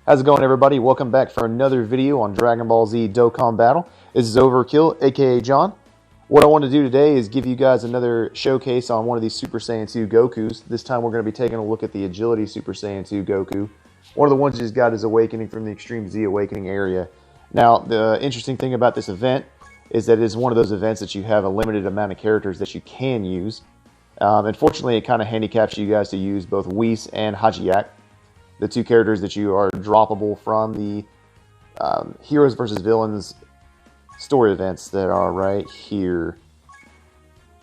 How's it going, everybody? Welcome back for another video on Dragon Ball Z Dokkan Battle. This is Overkill, aka John. What I want to do today is give you guys another showcase on one of these Super Saiyan 2 Gokus. This time we're going to be taking a look at the Agility Super Saiyan 2 Goku. One of the ones he's got is Awakening from the Extreme Z Awakening area. Now, the interesting thing about this event is that it is one of those events that you have a limited amount of characters that you can use. Unfortunately, it kind of handicaps you guys to use both Whis and Hajiak, the two characters that you are droppable from the Heroes vs. Villains story events that are right here.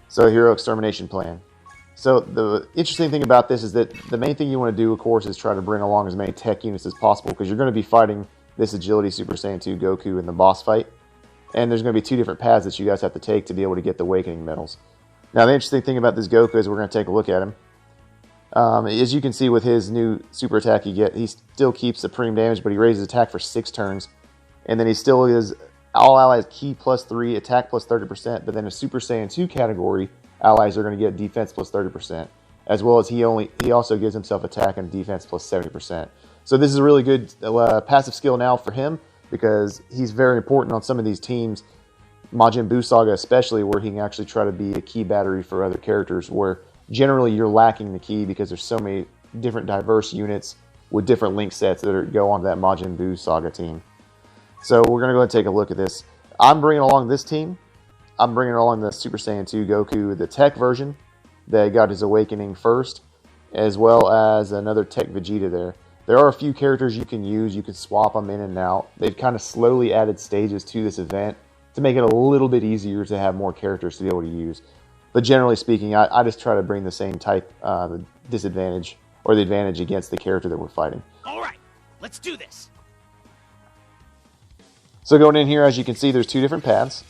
So, Hero Extermination Plan. So, the interesting thing about this is that the main thing you want to do, of course, is try to bring along as many tech units as possible, because you're going to be fighting this Agility Super Saiyan 2 Goku in the boss fight. And there's going to be two different paths that you guys have to take to be able to get the Awakening medals. Now, the interesting thing about this Goku is we're going to take a look at him. As you can see with his new super attack he still keeps supreme damage, but he raises attack for 6 turns. And then he still is all allies key plus 3, attack plus 30%, but then a Super Saiyan 2 category, allies are going to get defense plus 30%. As well as he also gives himself attack and defense plus 70%. So this is a really good passive skill now for him, because he's very important on some of these teams, Majin Buu Saga especially, where he can actually try to be a key battery for other characters, where generally you're lacking the key because there's so many different diverse units with different link sets that go onto that Majin Buu Saga team. So we're going to go ahead and take a look at this. I'm bringing along this team. I'm bringing along the Super Saiyan 2 Goku, the tech version that got his Awakening first, as well as another tech Vegeta there. There are a few characters you can use. You can swap them in and out. They've kind of slowly added stages to this event to make it a little bit easier to have more characters to be able to use. But generally speaking, I just try to bring the same type the disadvantage or the advantage against the character that we're fighting. All right, let's do this. So going in here, as you can see, there's 2 different paths.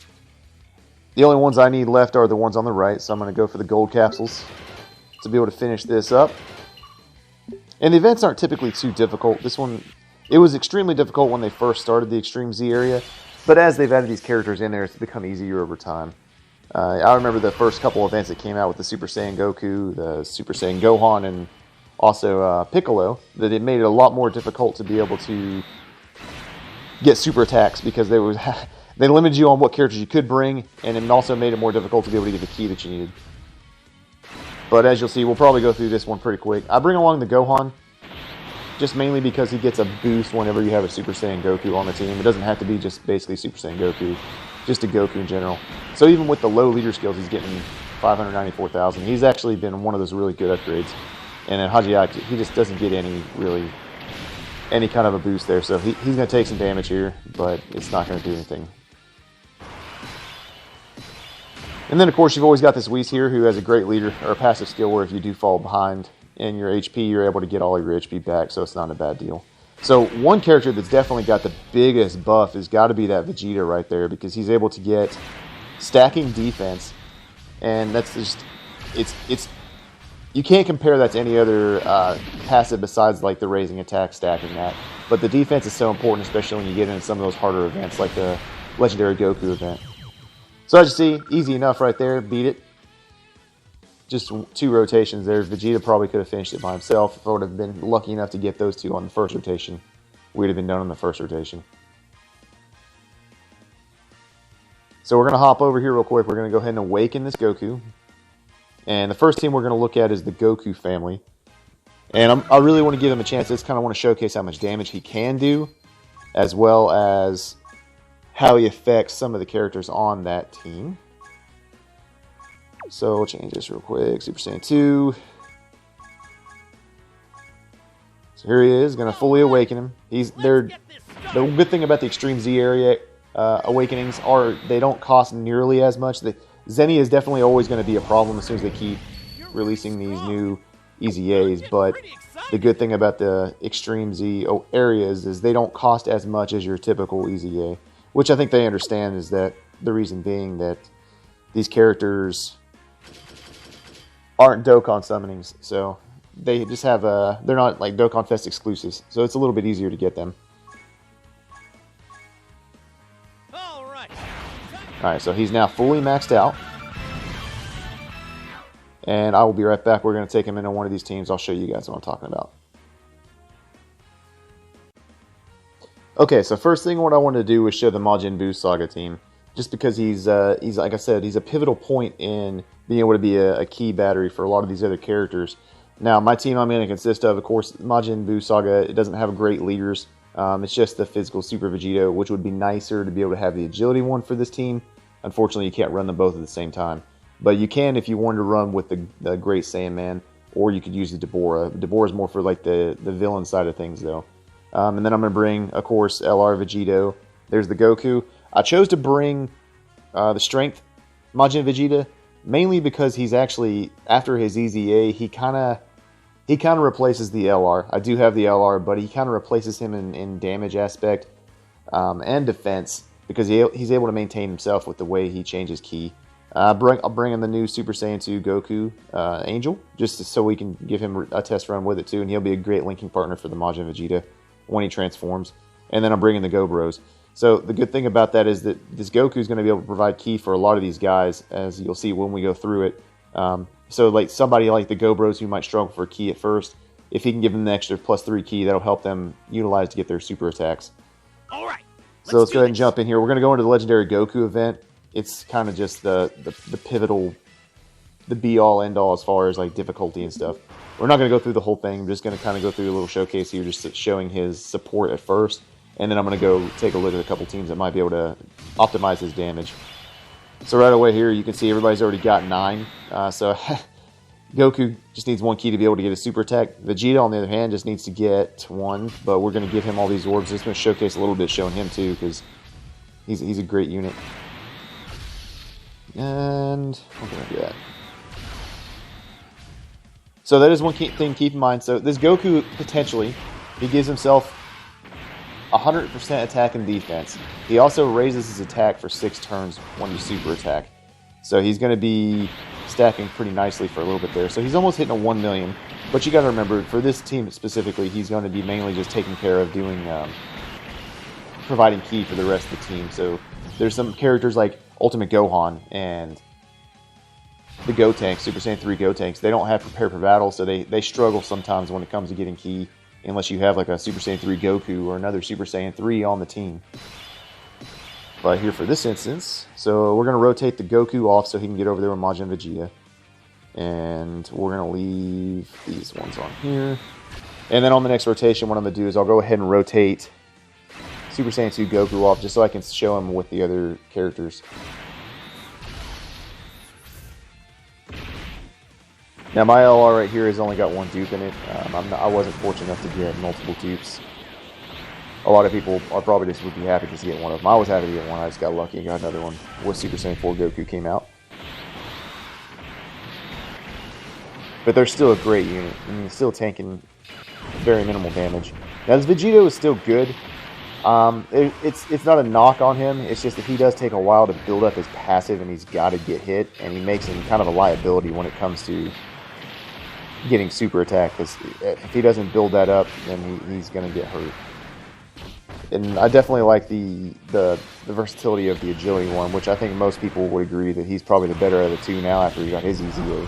The only ones I need left are the ones on the right, so I'm going to go for the gold capsules to be able to finish this up. And the events aren't typically too difficult. This one, it was extremely difficult when they first started the Extreme Z area, but as they've added these characters in there, it's become easier over time. I remember the first couple events that came out with the Super Saiyan Goku, the Super Saiyan Gohan, and also Piccolo, that it made it a lot more difficult to be able to get super attacks, because they limited you on what characters you could bring, and it also made it more difficult to be able to get the key that you needed. But as you'll see, we'll probably go through this one pretty quick. I bring along the Gohan, just mainly because he gets a boost whenever you have a Super Saiyan Goku on the team. It doesn't have to be just basically Super Saiyan Goku, just a Goku in general. So even with the low leader skills, he's getting 594,000. He's actually been one of those really good upgrades. And then Hajiak, he just doesn't get any kind of a boost there. So he's going to take some damage here, but it's not going to do anything. And then, of course, you've always got this Whis here, who has a great leader, or a passive skill where if you do fall behind in your HP, you're able to get all your HP back, so it's not a bad deal. So one character that's definitely got the biggest buff has got to be that Vegeta right there, because he's able to get stacking defense, and that's just, it's you can't compare that to any other passive besides like the raising attack, stacking that. But the defense is so important, especially when you get into some of those harder events like the Legendary Goku event. So as you see, easy enough right there, beat it. Just 2 rotations there. Vegeta probably could have finished it by himself. If I would have been lucky enough to get those 2 on the first rotation, we'd have been done on the first rotation. So we're going to hop over here real quick. We're going to go ahead and awaken this Goku. And the first team we're going to look at is the Goku family. And I really want to give him a chance. I just kind of want to showcase how much damage he can do, as well as how he affects some of the characters on that team. So we'll change this real quick. Super Saiyan 2. So here he is, going to fully awaken him. The good thing about the Extreme Z area awakenings are they don't cost nearly as much. Zenny is definitely always going to be a problem as soon as they keep releasing these new EZAs, but the good thing about the Extreme Z areas is they don't cost as much as your typical EZA, which I think they understand is that the reason being that these characters aren't Dokkan summonings, so they just have they're not like Dokkan Fest exclusives, so it's a little bit easier to get them. Alright, so he's now fully maxed out. And I will be right back. We're going to take him into one of these teams. I'll show you guys what I'm talking about. Okay, so first thing what I wanted to do was show the Majin Buu Saga team. Just because he's like I said, he's a pivotal point in being able to be a key battery for a lot of these other characters. Now, my team I'm going to consist of course, Majin Buu Saga, it doesn't have great leaders. It's just the physical Super Vegito, which would be nicer to be able to have the agility one for this team. Unfortunately, you can't run them both at the same time. But you can if you wanted to run with the Great Saiyan Man, or you could use the Deborah. Deborah is more for like the villain side of things, though. And then I'm going to bring, of course, LR Vegito. There's the Goku. I chose to bring the Strength Majin Vegeta, mainly because he's actually, after his EZA, he kind of replaces the LR. I do have the LR, but he kind of replaces him in damage aspect and defense, because he's able to maintain himself with the way he changes ki. I'll bring in the new Super Saiyan 2 Goku Angel, just so we can give him a test run with it too, and he'll be a great linking partner for the Majin Vegeta when he transforms. And then I'm bringing the Gobros. So the good thing about that is that this Goku is going to be able to provide ki for a lot of these guys, as you'll see when we go through it. So like somebody like the Gobros who might struggle for ki at first, if he can give them the extra +3 ki, that'll help them utilize to get their super attacks. All right. So let's go ahead and jump in here. We're going to go into the Legendary Goku event. It's kind of just the pivotal, the be-all, end-all as far as like difficulty and stuff. We're not going to go through the whole thing. I'm just going to kind of go through a little showcase here, just showing his support at first. And then I'm going to go take a look at a couple teams that might be able to optimize his damage. So right away here, you can see everybody's already got 9. So Goku just needs 1 ki to be able to get a super attack. Vegeta, on the other hand, just needs to get 1. But we're going to give him all these orbs. Just going to showcase a little bit showing him too, because he's a great unit. And what can I do that? So that is one thing to keep in mind. So this Goku, potentially, he gives himself 100% attack and defense. He also raises his attack for 6 turns when you super attack. So he's going to be stacking pretty nicely for a little bit there. So he's almost hitting a 1 million. But you got to remember, for this team specifically, he's going to be mainly just taking care of doing, providing ki for the rest of the team. So there's some characters like Ultimate Gohan and the Gotenks, Super Saiyan 3 Gotenks. They don't have prepare for battle, so they struggle sometimes when it comes to getting ki, unless you have like a Super Saiyan 3 Goku or another Super Saiyan 3 on the team. But here for this instance, so we're going to rotate the Goku off so he can get over there with Majin Vegeta. And we're going to leave these ones on here. And then on the next rotation, what I'm going to do is I'll go ahead and rotate Super Saiyan 2 Goku off, just so I can show him with the other characters. Now my LR right here has only got 1 dupe in it. I wasn't fortunate enough to get multiple dupes. A lot of people are probably just would be happy to get one of them. I was happy to get one. I just got lucky and got another one when Super Saiyan 4 Goku came out. But they're still a great unit. I mean, still tanking very minimal damage. Now this Vegito is still good. It's not a knock on him. It's just that he does take a while to build up his passive, and he's got to get hit, and he makes him kind of a liability when it comes to getting super attack, because if he doesn't build that up, then he's going to get hurt. And I definitely like the versatility of the agility one, which I think most people would agree that he's probably the better of the two now after he got his EZA.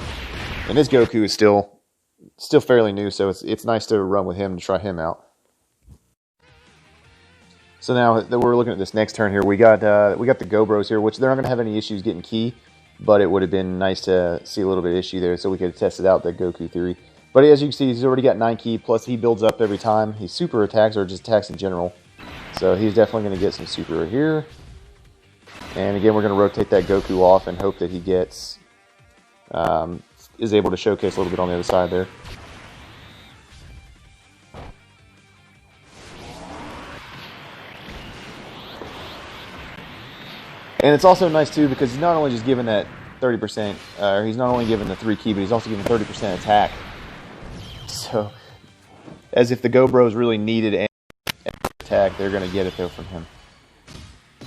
And this Goku is still fairly new, so it's nice to run with him to try him out. So now that we're looking at this next turn here, we got the Gobros here, which they're not going to have any issues getting ki, but it would have been nice to see a little bit of issue there, so we could have tested out the Goku theory. But as you can see, he's already got 9 ki, plus he builds up every time he super attacks or just attacks in general. So he's definitely going to get some super right here. And again, we're going to rotate that Goku off and hope that he gets is able to showcase a little bit on the other side there. And it's also nice too because he's not only just giving that 30%, or he's not only giving the 3 ki, but he's also giving 30% attack. So, as if the Gobros really needed an attack, they're going to get it though from him.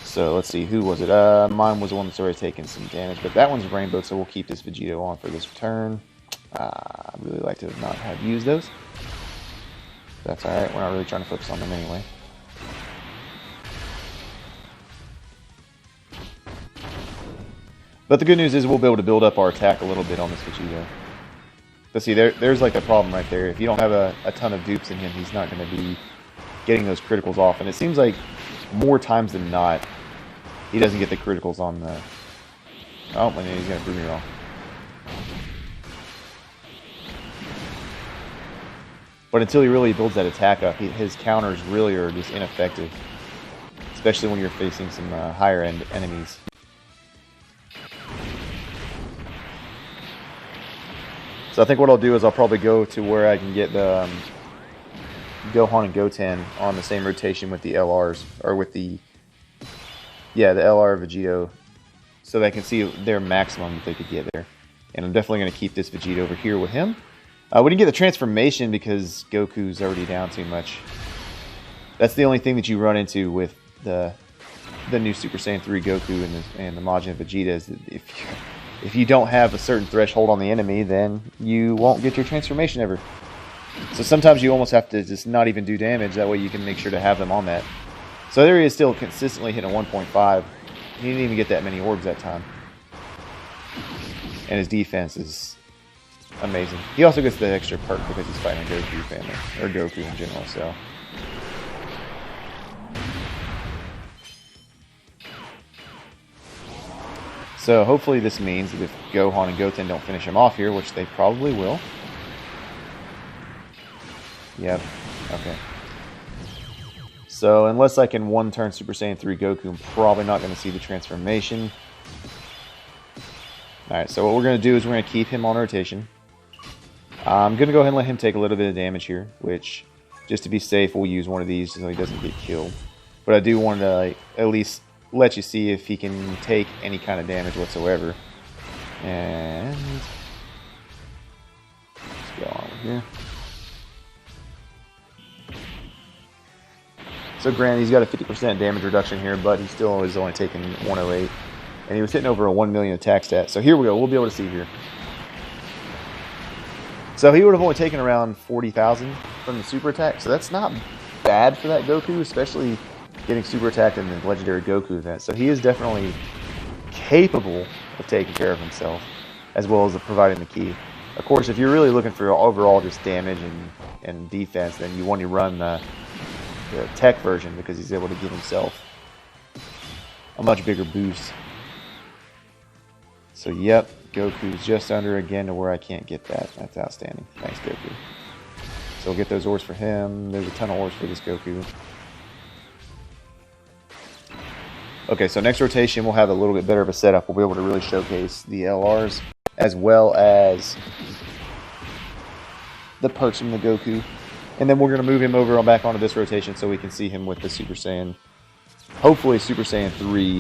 So let's see, who was it? Mine was the one that's already taken some damage, but that one's Rainbow, so we'll keep this Vegito on for this turn. I'd really like to not have used those. That's alright, we're not really trying to focus on them anyway. But the good news is we'll be able to build up our attack a little bit on this Vegito. But see, there's like the problem right there. If you don't have a ton of dupes in him, he's not going to be getting those criticals off. And it seems like more times than not, he doesn't get the criticals on the... Oh, and he's going to prove me wrong. But until he really builds that attack up, his counters really are just ineffective. Especially when you're facing some higher end enemies. So I think what I'll do is I'll probably go to where I can get the Gohan and Goten on the same rotation with the LRs, or with the LR Vegito, so they can see their maximum that they could get there. And I'm definitely going to keep this Vegeta over here with him. We didn't get the transformation because Goku's already down too much. That's the only thing that you run into with the new Super Saiyan 3 Goku and the Majin Vegeta is that if you don't have a certain threshold on the enemy, then you won't get your transformation ever. So sometimes you almost have to just not even do damage, that way you can make sure to have them on that. So there he is, still consistently hitting 1.5. He didn't even get that many orbs that time. And his defense is amazing. He also gets the extra perk because he's fighting a Goku family, or Goku in general, so... So hopefully this means that if Gohan and Goten don't finish him off here, which they probably will. Yep, okay. So unless I can one-turn Super Saiyan 3 Goku, I'm probably not going to see the transformation. Alright, so what we're going to do is we're going to keep him on rotation. I'm going to go ahead and let him take a little bit of damage here, which, just to be safe, we'll use one of these so he doesn't get killed. But I do want to at least let you see if he can take any kind of damage whatsoever. And let's go on here. So granted, he's got a 50% damage reduction here, but he still is only taking 108. And he was hitting over a 1 million attack stat. So here we go, we'll be able to see here. So he would have only taken around 40,000 from the super attack. So that's not bad for that Goku, especially getting super attacked in the legendary Goku event. So he is definitely capable of taking care of himself, as well as providing the ki. Of course, if you're really looking for overall just damage and defense, then you want to run the tech version, because he's able to give himself a much bigger boost. So yep, Goku's just under again to where I can't get that. That's outstanding. Thanks, Goku. So we'll get those ores for him. There's a ton of ores for this Goku. Okay, so next rotation we'll have a little bit better of a setup. We'll be able to really showcase the LRs as well as the perks from the Goku. And then we're going to move him over back onto this rotation so we can see him with the Super Saiyan. Hopefully Super Saiyan 3,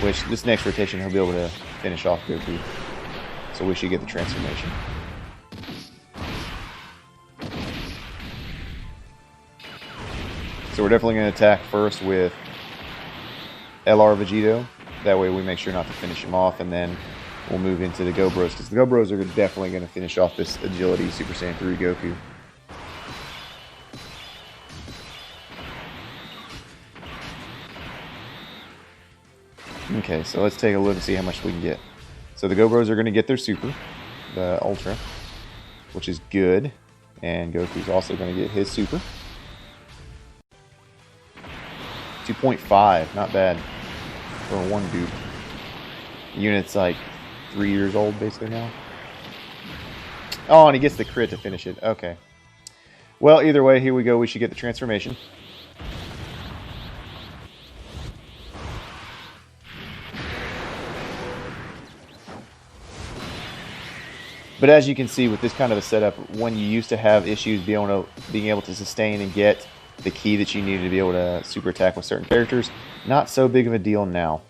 which this next rotation he'll be able to finish off Goku. So we should get the transformation. So we're definitely going to attack first with LR Vegito. That way we make sure not to finish him off, and then we'll move into the Go-Bros, because the Go-Bros are definitely going to finish off this Agility Super Saiyan 3 Goku. Okay, so let's take a look and see how much we can get. So the Go-Bros are going to get their Super, the Ultra, which is good. And Goku's also going to get his Super. 2.5, not bad for one dupe. The unit's like 3 years old basically now. Oh, and he gets the crit to finish it. Okay. Well, either way, here we go. We should get the transformation. But as you can see with this kind of a setup, when you used to have issues being able to sustain and get the ki that you needed to be able to super attack with certain characters, not so big of a deal now.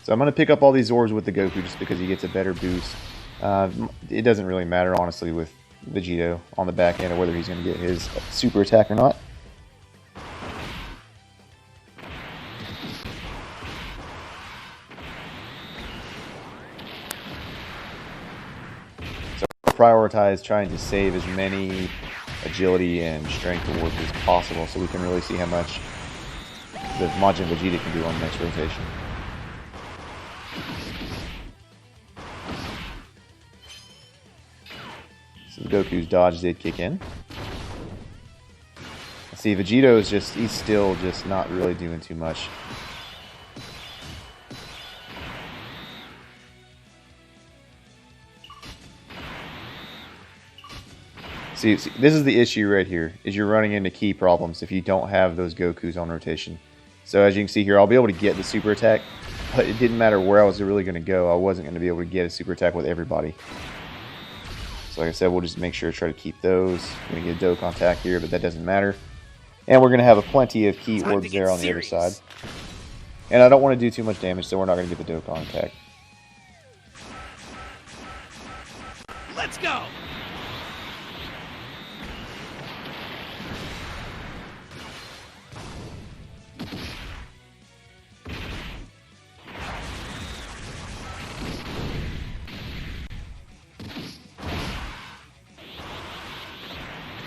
So I'm going to pick up all these orbs with the Goku just because he gets a better boost. It doesn't really matter, honestly, with Vegito on the back end, or whether he's going to get his super attack or not. So prioritize trying to save as many agility and strength awards as possible, so we can really see how much the Majin Vegeta can do on the next rotation. So Goku's dodge did kick in. See, Vegito is he's still just not really doing too much. See, this is the issue right here, is you're running into key problems if you don't have those Gokus on rotation. So as you can see here, I'll be able to get the super attack, but it didn't matter where I was really going to go. I wasn't going to be able to get a super attack with everybody. So like I said, we'll just make sure to try to keep those. We're going to get a Dokkan attack here, but that doesn't matter. And we're going to have plenty of key orbs there on the other side. And I don't want to do too much damage, so we're not going to get the Dokkan attack. Let's go!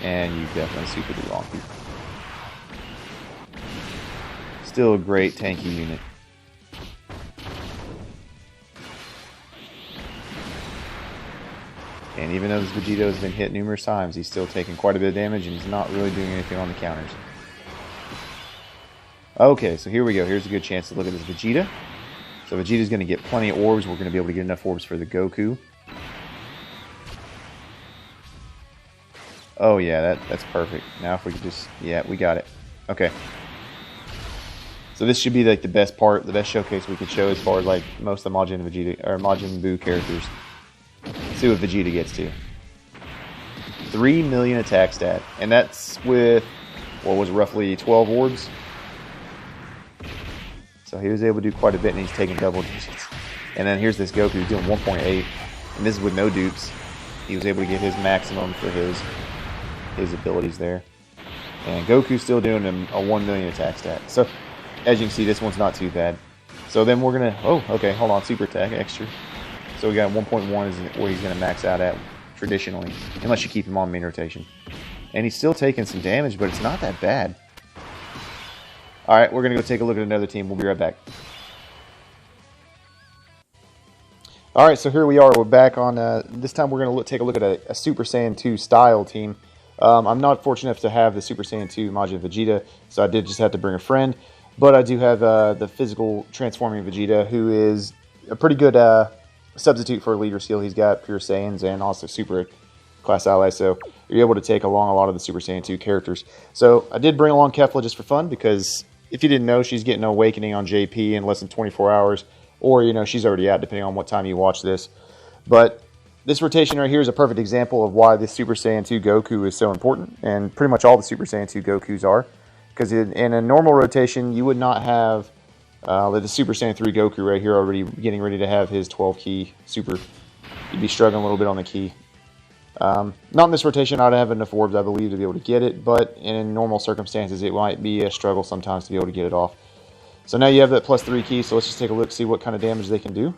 And you definitely super the wrong people. Still a great tanky unit. And even though this Vegito has been hit numerous times, he's still taking quite a bit of damage and he's not really doing anything on the counters. Okay, so here we go. Here's a good chance to look at this Vegeta. So Vegeta's going to get plenty of orbs. We're going to be able to get enough orbs for the Goku. Oh yeah, that's perfect. Now if we could just, yeah, we got it. Okay. So this should be like the best part, the best showcase we could show as far as like most of the Majin Vegeta or Majin Buu characters. Let's see what Vegeta gets to. 3 million attack stat, and that's with what was roughly 12 orbs. So he was able to do quite a bit, and he's taking double digits. And then here's this Goku doing 1.8, and this is with no dupes. He was able to get his maximum for his abilities there. And Goku's still doing a 1 million attack stat. So, as you can see, this one's not too bad. So then we're going to... Oh, okay, hold on. Super attack, extra. So we got 1.1 is where he's going to max out at, traditionally. Unless you keep him on main rotation. And he's still taking some damage, but it's not that bad. Alright, we're going to go take a look at another team. We'll be right back. Alright, so here we are. We're back on... this time we're going to take a look at a Super Saiyan 2 style team. I'm not fortunate enough to have the Super Saiyan 2 Majin Vegeta, so I did just have to bring a friend. But I do have the physical transforming Vegeta, who is a pretty good substitute for a leader skill. He's got pure Saiyans and also super class allies, so you're able to take along a lot of the Super Saiyan 2 characters. So I did bring along Kefla just for fun, because if you didn't know, she's getting an awakening on JP in less than 24 hours, or, you know, she's already out, depending on what time you watch this. But this rotation right here is a perfect example of why this Super Saiyan 2 Goku is so important, and pretty much all the Super Saiyan 2 Gokus are. Because in a normal rotation, you would not have the Super Saiyan 3 Goku right here already getting ready to have his 12 key super. You'd be struggling a little bit on the key. Not in this rotation, I'd have enough orbs, I believe, to be able to get it, but in normal circumstances, it might be a struggle sometimes to be able to get it off. So now you have that +3 key, so let's just take a look, see what kind of damage they can do.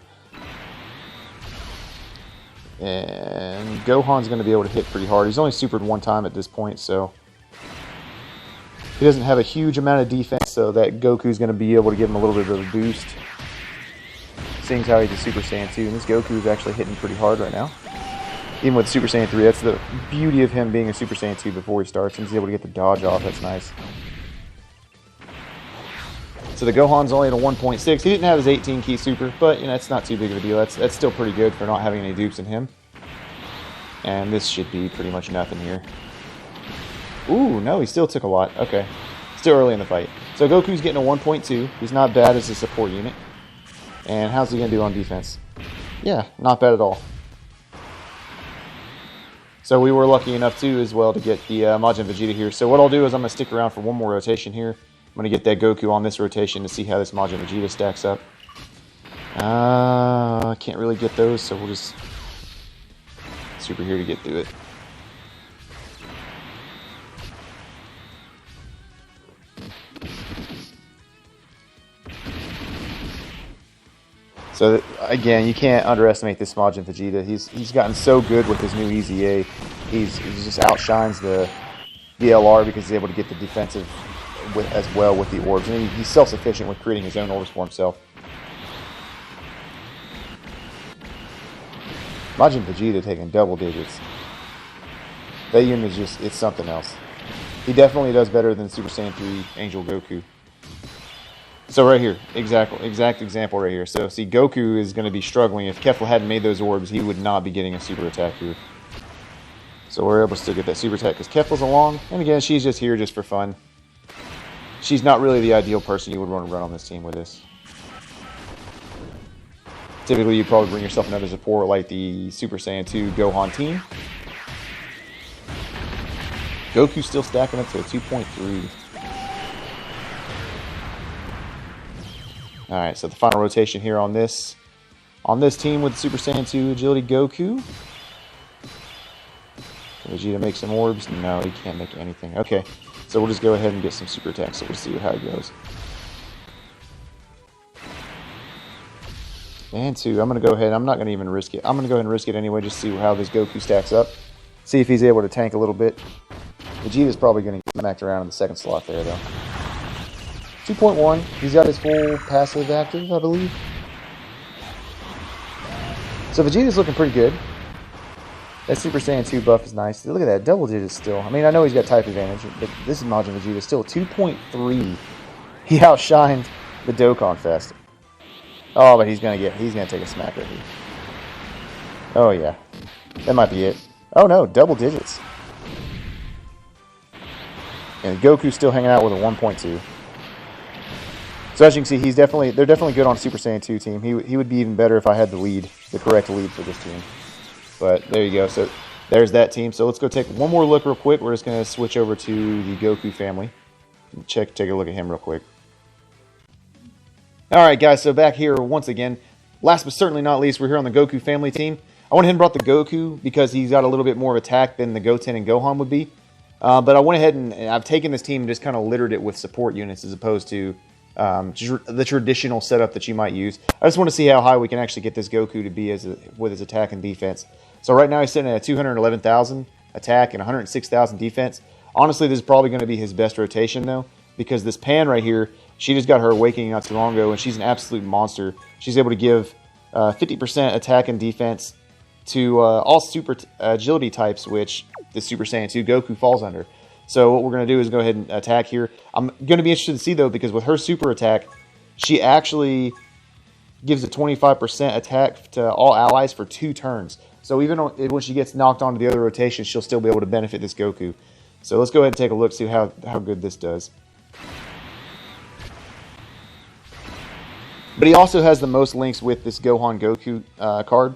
And Gohan's going to be able to hit pretty hard. He's only supered one time at this point, so he doesn't have a huge amount of defense, so that Goku's going to be able to give him a little bit of a boost. Seeing how he's a Super Saiyan 2, and this Goku's actually hitting pretty hard right now. Even with Super Saiyan 3, that's the beauty of him being a Super Saiyan 2 before he starts. He's able to get the dodge off, that's nice. So the Gohan's only at a 1.6. He didn't have his 18 key super, but you know, it's not too big of a deal. That's still pretty good for not having any dupes in him. And this should be pretty much nothing here. Ooh, no, he still took a lot. Okay. Still early in the fight. So Goku's getting a 1.2. He's not bad as a support unit. And how's he going to do on defense? Yeah, not bad at all. So we were lucky enough, too, as well, to get the Majin Vegeta here. So what I'll do is I'm going to stick around for one more rotation here. I'm going to get that Goku on this rotation to see how this Majin Vegeta stacks up. I can't really get those, so we'll just super here to get through it. So again, you can't underestimate this Majin Vegeta. He's gotten so good with his new EZA. He just outshines the LR because he's able to get the defensive as well with the orbs. And he's self-sufficient with creating his own orbs for himself. Majin Vegeta taking double digits. That unit is just, it's something else. He definitely does better than Super Saiyan 3 Angel Goku. So right here, exact example right here. So see, Goku is going to be struggling. If Kefla hadn't made those orbs, he would not be getting a super attack here. So we're able to still get that super attack because Kefla's along. And again, she's just here just for fun. She's not really the ideal person you would want to run on this team with this. Typically, you'd probably bring yourself another support like the Super Saiyan 2 Gohan team. Goku's still stacking up to a 2.3. Alright, so the final rotation here on this team with Super Saiyan 2 Agility Goku. Can Vegeta make some orbs? No, he can't make anything. Okay, so we'll just go ahead and get some super attacks, so we'll see how it goes. And 2, I'm going to go ahead, I'm not going to even risk it. I'm going to go ahead and risk it anyway, just see how this Goku stacks up. See if he's able to tank a little bit. Vegeta's probably going to get smacked around in the second slot there, though. 2.1. He's got his full passive active, I believe. So Vegeta's looking pretty good. That Super Saiyan 2 buff is nice. Look at that, double digits still. I mean, I know he's got type advantage, but this is Majin Vegeta. Still 2.3. He outshined the Dokkan Fest. Oh, but he's gonna take a smack right here. Oh yeah, that might be it. Oh no, double digits. And Goku's still hanging out with a 1.2. So as you can see, they're definitely good on Super Saiyan 2 team. He would be even better if I had the correct lead for this team. But there you go. So there's that team. So let's go take one more look real quick. We're just going to switch over to the Goku family. Take a look at him real quick. Alright guys, so back here once again. Last but certainly not least, we're here on the Goku family team. I went ahead and brought the Goku because he's got a little bit more of attack than the Goten and Gohan would be. But I went ahead and I've taken this team and just kind of littered it with support units as opposed to the traditional setup that you might use. I just want to see how high we can actually get this Goku to be with his attack and defense. So right now he's sitting at 211,000 attack and 106,000 defense. Honestly, this is probably going to be his best rotation though, because this Pan right here, she just got her awakening not too long ago, and she's an absolute monster. She's able to give 50% attack and defense to all super agility types, which the Super Saiyan 2 Goku falls under. So what we're going to do is go ahead and attack here. I'm going to be interested to see, though, because with her super attack, she actually gives a 25% attack to all allies for 2 turns. So even when she gets knocked onto the other rotation, she'll still be able to benefit this Goku. So let's go ahead and take a look, see how good this does. But he also has the most links with this Gohan Goku card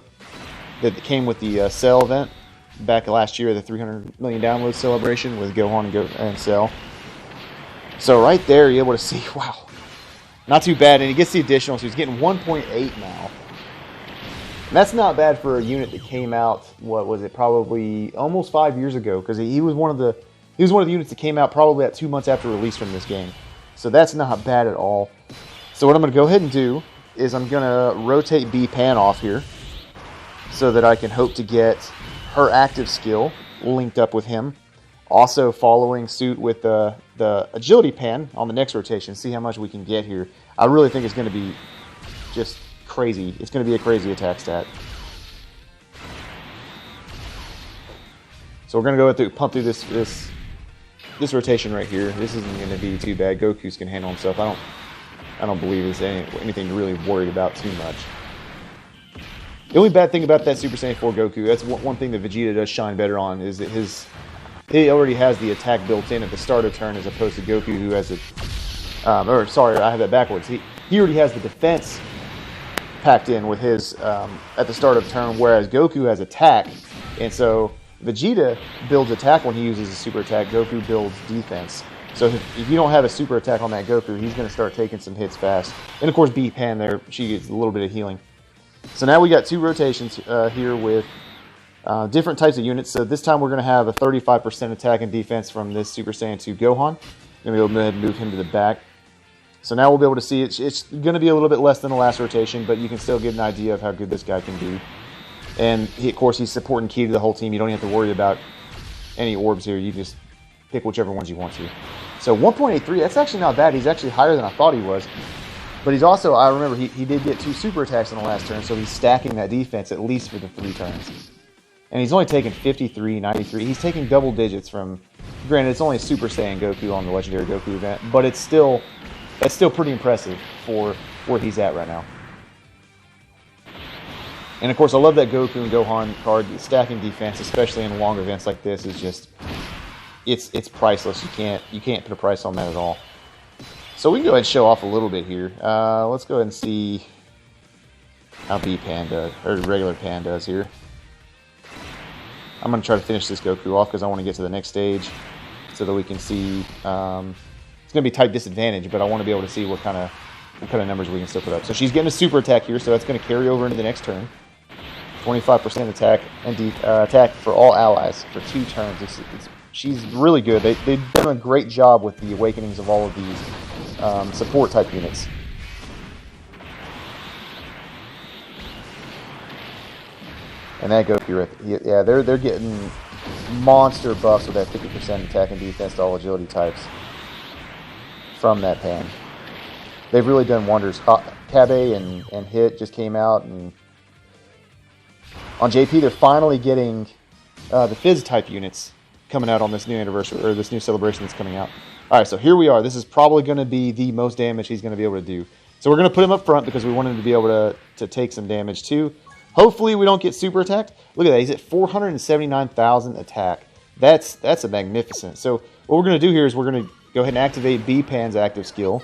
that came with the Cell event back last year, the 300 million download celebration with Gohan and Cell. So right there, you're able to see, wow, not too bad. And he gets the additional, so he's getting 1.8 now. And that's not bad for a unit that came out, what was it, probably almost 5 years ago, because he was one of the units that came out probably at 2 months after release from this game. So that's not bad at all. So what I'm going to go ahead and do is I'm going to rotate B Pan off here so that I can hope to get her active skill linked up with him. Also following suit with the Agility Pan on the next rotation. See how much we can get here. I really think it's going to be just crazy. It's going to be a crazy attack stat. So we're going to go ahead and pump through this rotation right here. This isn't going to be too bad. Goku's can handle himself. I don't believe there's anything to really worried about too much. The only bad thing about that Super Saiyan 4 Goku, that's one thing that Vegeta does shine better on, is that he already has the attack built in at the start of turn as opposed to Goku, who has it. Sorry, I have that backwards. He already has the defense packed in with his at the start of turn, whereas Goku has attack, and so Vegeta builds attack when he uses a super attack. Goku builds defense. So if you don't have a super attack on that Goku, he's going to start taking some hits fast. And of course, B Pan there, she gets a little bit of healing. So now we got 2 rotations here with different types of units. So this time we're going to have a 35% attack and defense from this Super Saiyan 2 Gohan. Going to be able to go ahead and move him to the back. So now we'll be able to see it's going to be a little bit less than the last rotation, but you can still get an idea of how good this guy can do. And of course, he's supporting key to the whole team. You don't have to worry about any orbs here. You just pick whichever ones you want to. So 1.83, that's actually not bad. He's actually higher than I thought he was. But he's also, I remember, he did get 2 super attacks in the last turn, so he's stacking that defense at least for the 3 turns. And he's only taken 53, 93. He's taking double digits from... Granted, it's only a Super Saiyan Goku on the Legendary Goku event, but it's still pretty impressive for where he's at right now. And of course, I love that Goku and Gohan card. Stacking defense, especially in long events like this, is just it's priceless. You can't put a price on that at all. So we can go ahead and show off a little bit here. Let's go ahead and see how B-Pan does, or regular Pan does here. I'm going to try to finish this Goku off because I want to get to the next stage so that we can see. It's going to be type disadvantage, but I want to be able to see what kind of numbers we can still put up. So she's getting a super attack here, so that's going to carry over into the next turn. 25% attack and attack for all allies for 2 turns. She's really good. They've done a great job with the awakenings of all of these support type units. And that Goku, yeah, they're getting monster buffs with that 50% attack and defense to all agility types from that Pan. They've really done wonders. Kabe and Hit just came out, and on JP they're finally getting the Fizz type units coming out on this new anniversary, or this new celebration that's coming out. Alright, so here we are. This is probably going to be the most damage he's going to be able to do. So we're going to put him up front because we want him to be able to take some damage too. Hopefully we don't get super attacked. Look at that. He's at 479,000 attack. That's a magnificent. So what we're going to do here is we're going to go ahead and activate B-Pan's active skill.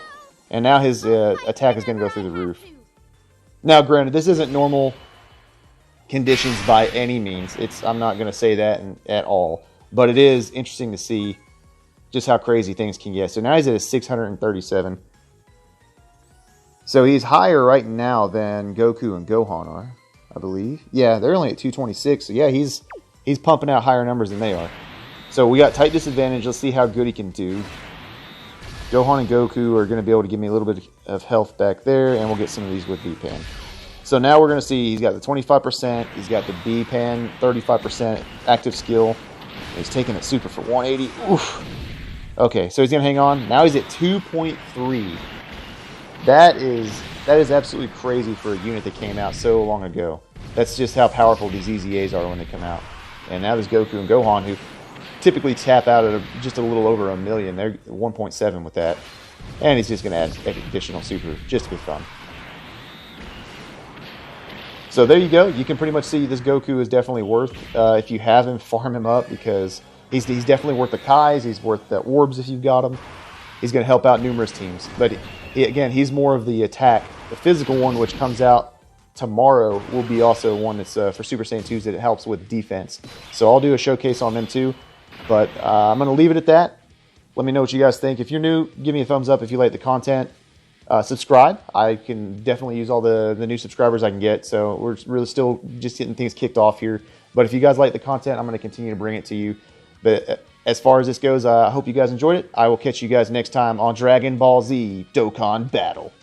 And now his attack is going to go through the roof. Now, granted, this isn't normal conditions by any means. I'm not going to say that at all. But it is interesting to see just how crazy things can get. So now he's at a 637. So he's higher right now than Goku and Gohan are, I believe. Yeah, they're only at 226. So yeah, he's pumping out higher numbers than they are. So we got type disadvantage. Let's see how good he can do. Gohan and Goku are going to be able to give me a little bit of health back there, and we'll get some of these with B-Pan. So now we're going to see he's got the 25%, he's got the B-Pan 35% active skill. He's taking it super for 180. Oof. Okay, so he's going to hang on. Now he's at 2.3. That is absolutely crazy for a unit that came out so long ago. That's just how powerful these EZAs are when they come out. And now there's Goku and Gohan, who typically tap out at just a little over 1 million. They're 1.7 with that. And he's just going to add additional super just to be fun. So there you go. You can pretty much see this Goku is definitely worth, if you have him, farm him up, because he's definitely worth the Kais. He's worth the Orbs if you've got him. He's going to help out numerous teams. But again, he's more of the attack. The physical one, which comes out tomorrow, will be also one that's for Super Saiyan 2s that it helps with defense. So I'll do a showcase on them too. But I'm going to leave it at that. Let me know what you guys think. If you're new, give me a thumbs up if you like the content. Subscribe. I can definitely use all the new subscribers I can get. So we're really still just getting things kicked off here. But if you guys like the content, I'm going to continue to bring it to you. But as far as this goes, I hope you guys enjoyed it. I will catch you guys next time on Dragon Ball Z Dokkan Battle.